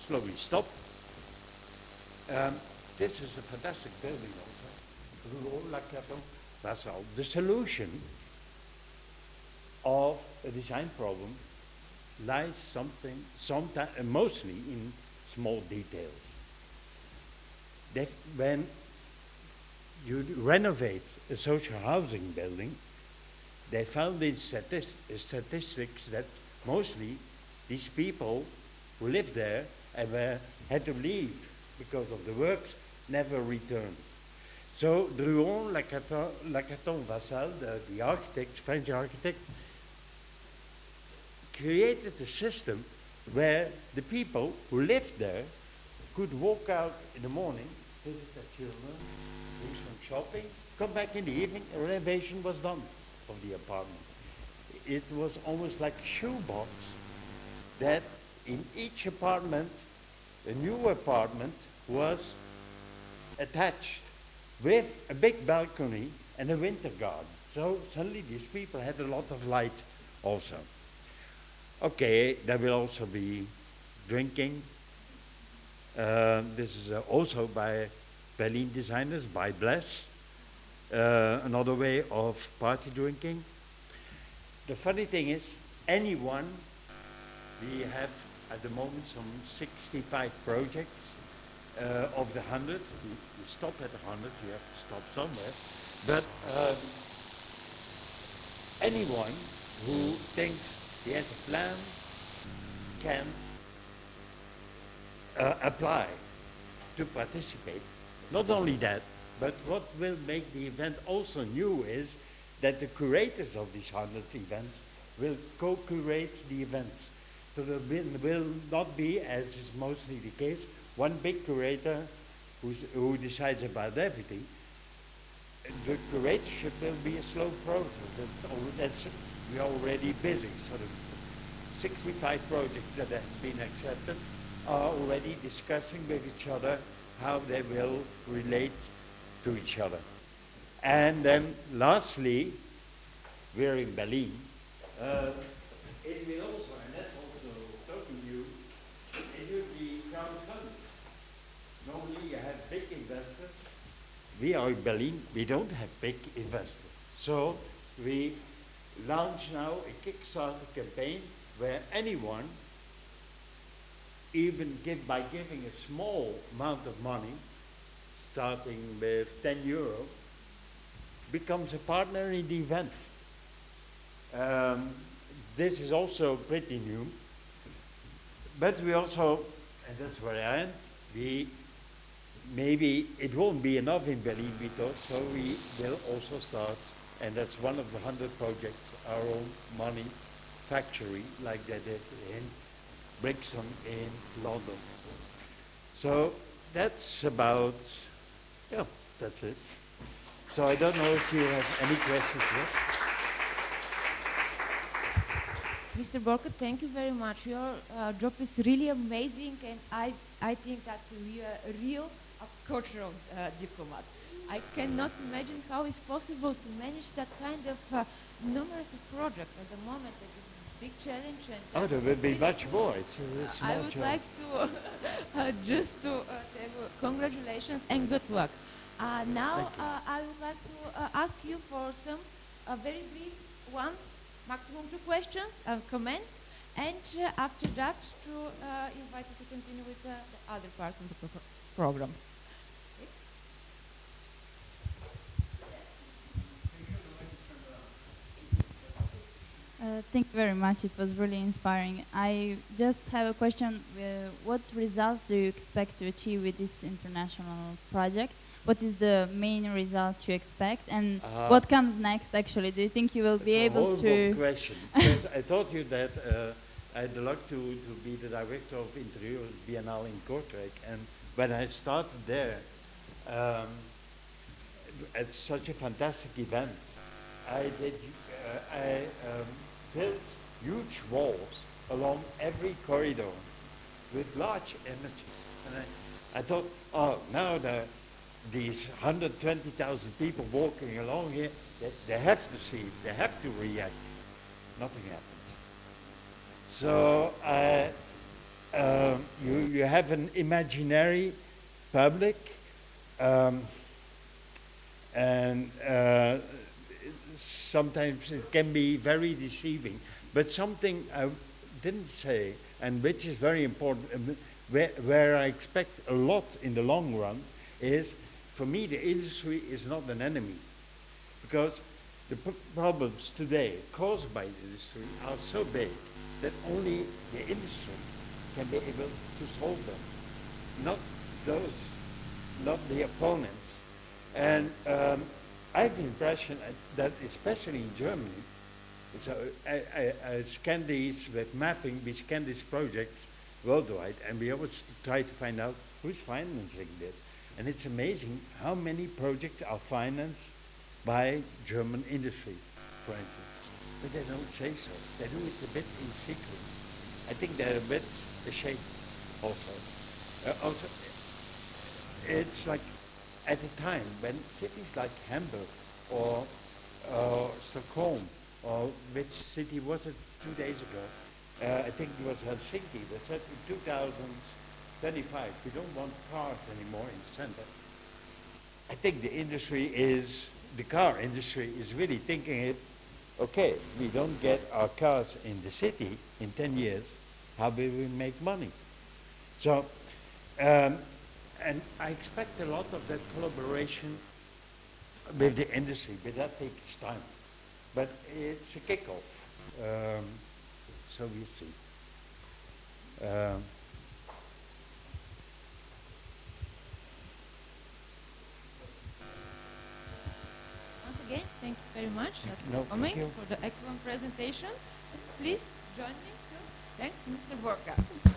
slowly stopped. This is a fantastic building also, Rue La Caton Basel. The solution of a design problem lies mostly in small details. When you renovate a social housing building, they found in statistics that mostly these people who lived there and had to leave because of the works never returned. So Druon, Lacaton, Vassal, the architects, French architects, created a system where the people who lived there could walk out in the morning, visit their children, do some shopping, come back in the evening, a renovation was done of the apartment. It was almost like a shoebox that in each apartment, a new apartment was attached with a big balcony and a winter garden. So suddenly these people had a lot of light also. Okay, there will also be drinking. This is also by Berlin designers, by Bless. Another way of party drinking. The funny thing is, anyone, we have at the moment some 65 projects of the 100. You stop at 100, you have to stop somewhere. But anyone who thinks he has a plan can apply to participate. Not only that, but what will make the event also new is that the curators of these 100 events will co-curate the events. So there will not be, as is mostly the case, one big curator who decides about everything. The curatorship will be a slow process. We're already busy. So the 65 projects that have been accepted are already discussing with each other how they will relate to each other. And then lastly, we're in Berlin. It will also, and that's also totally new, it will be crowdfunding. Normally you have big investors. We are in Berlin, we don't have big investors. So we launch now a Kickstarter campaign where anyone, even by giving a small amount of money, starting with 10 euro, becomes a partner in the event. This is also pretty new, but we also, and that's where I am, maybe it won't be enough in Berlin, we thought, so we will also start, and that's one of the 100 projects, our own money factory, like they did in Brixton in London. So that's about, yeah, that's it. So I don't know if you have any questions left. Mr. Borka, thank you very much. Your job is really amazing, and I think that you are a real cultural diplomat. I cannot imagine how it's possible to manage that kind of numerous project at the moment. It is a big challenge. And there will be much more. It's a small I would challenge. like to just to tell you congratulations and good luck. Now I would like to ask you for some very brief one, maximum 2 questions and comments, and after that to invite you to continue with the other part of the program. Thank you very much. It was really inspiring. I just have a question. What result do you expect to achieve with this international project? What is the main result you expect? And what comes next, actually? Do you think you will be able to... That's a horrible question. Because I told you that I had the luck to be the director of Interior Biennale in Kortrijk. And when I started there, it's such a fantastic event. I built huge walls along every corridor with large images. And I thought, oh, now these 120,000 people walking along here, they have to see it, they have to react. Nothing happened. So you have an imaginary public, and sometimes it can be very deceiving. But something I didn't say, and which is very important, where I expect a lot in the long run, is, for me, the industry is not an enemy. Because the problems today caused by the industry are so big that only the industry can be able to solve them, not those, not the opponents. And I have the impression that, especially in Germany, so I scan these with mapping, we scan these projects worldwide, and we always try to find out who's financing this. And it's amazing how many projects are financed by German industry, for instance. But they don't say so. They do it a bit in secret. I think they're a bit ashamed also. Also, it's like at a time when cities like Hamburg or Stockholm, or which city was it 2 days ago? I think it was Helsinki, that said in 2025 we don't want cars anymore in the center. I think the car industry is really thinking it, okay, we don't get our cars in the city in 10 years, how will we make money? So, and I expect a lot of that collaboration with the industry, but that takes time. But it's a kickoff, so we'll see. Once again, thank you very much No, for coming, thank you. for the excellent presentation. Please join me too. Thanks, Mr. Borka.